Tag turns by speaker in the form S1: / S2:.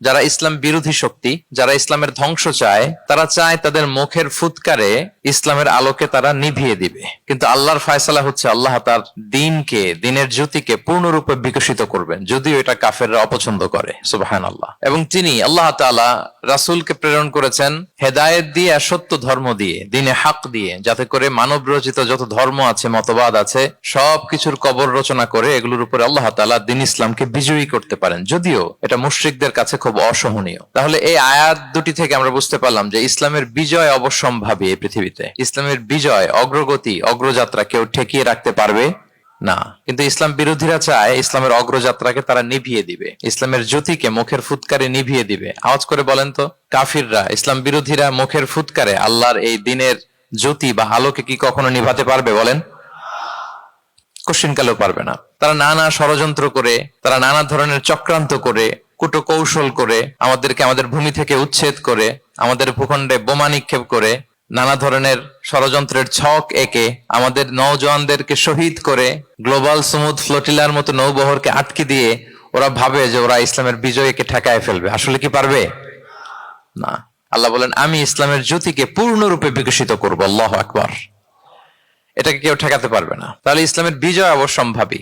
S1: যারা ইসলাম বিরোধী শক্তি, যারা ইসলামের ধ্বংস চায়, তারা চায় তাদের মুখের ফুৎকারে ইসলামের আলোকে তারা নিভিয়ে দিবে। কিন্তু আল্লাহর ফায়সালা হচ্ছে আল্লাহ তার দিনকে, দিনের জ্যোতিকে পূর্ণরূপে বিকশিত করবেন, যদিও এটা কাফেররা অপছন্দ করে। সুবহানাল্লাহ। এবং তিনি আল্লাহ তাআলা রাসূলকে প্রেরণ করেছেন হেদায়েত দিয়ে আর সত্য ধর্ম দিয়ে, দিনে হক দিয়ে, যাতে করে মানব রচিত যত ধর্ম আছে, মতবাদ আছে, সবকিছুর কবর রচনা করে এগুলোর উপরে আল্লাহ তাআলা দিন ইসলামকে বিজয়ী করতে পারেন, যদিও এটা মুশরিকদের কাছে খুব অসহনীয়। তাহলে এই আয়াত দুটি থেকে আমরা বুঝতে পারলাম যে ইসলামের বিজয় অবশ্যম্ভাবী। এই পৃথিবীতে ইসলামের বিজয়, অগ্রগতি, অগ্রযাত্রা কেউ ঠেকিয়ে রাখতে পারবে না। কিন্তু ইসলাম বিরোধীরা চায় ইসলামের অগ্রযাত্রাকে তারা নিভিয়ে দিবে, ইসলামের জ্যোতিকে মুখের ফুৎকারে নিভিয়ে দিবে। আওয়াজ করে বলেন তো, কাফিররা, ইসলাম বিরোধীরা মুখের ফুৎকারে আল্লাহর এই দিনের জ্যোতি বা আলোকে কি কখনো নিভাতে পারবে? বলেন, কোশ্চিনকালেও পারবে না। তারা নানা ষড়যন্ত্র করে, তারা নানা ধরনের চক্রান্ত করে, কুটো কৌশল করে, আমাদেরকে আমাদের ভূমি থেকে উচ্ছেদ করে, আমাদের ভূখণ্ডে বোমা নিক্ষেপ করে, নানা ধরনের ষড়যন্ত্রের ছক এঁকে আমাদের নওজওয়ানদেরকে শহীদ করে, গ্লোবাল সমুদ ফ্লোটিলার মতো নৌবহরকে আটকে দিয়ে ওরা ভাবে যে ওরা ইসলামের বিজয়কে ঠেকায় ফেলবে। আসলে কি পারবে? না। আল্লাহ বলেন, আমি ইসলামের জ্যোতিকে পূর্ণরূপে বিকশিত করবো। আল্লাহু আকবার। এটাকে কেউ ঠেকাতে পারবে না। তাহলে ইসলামের বিজয় অবশ্যম্ভাবী।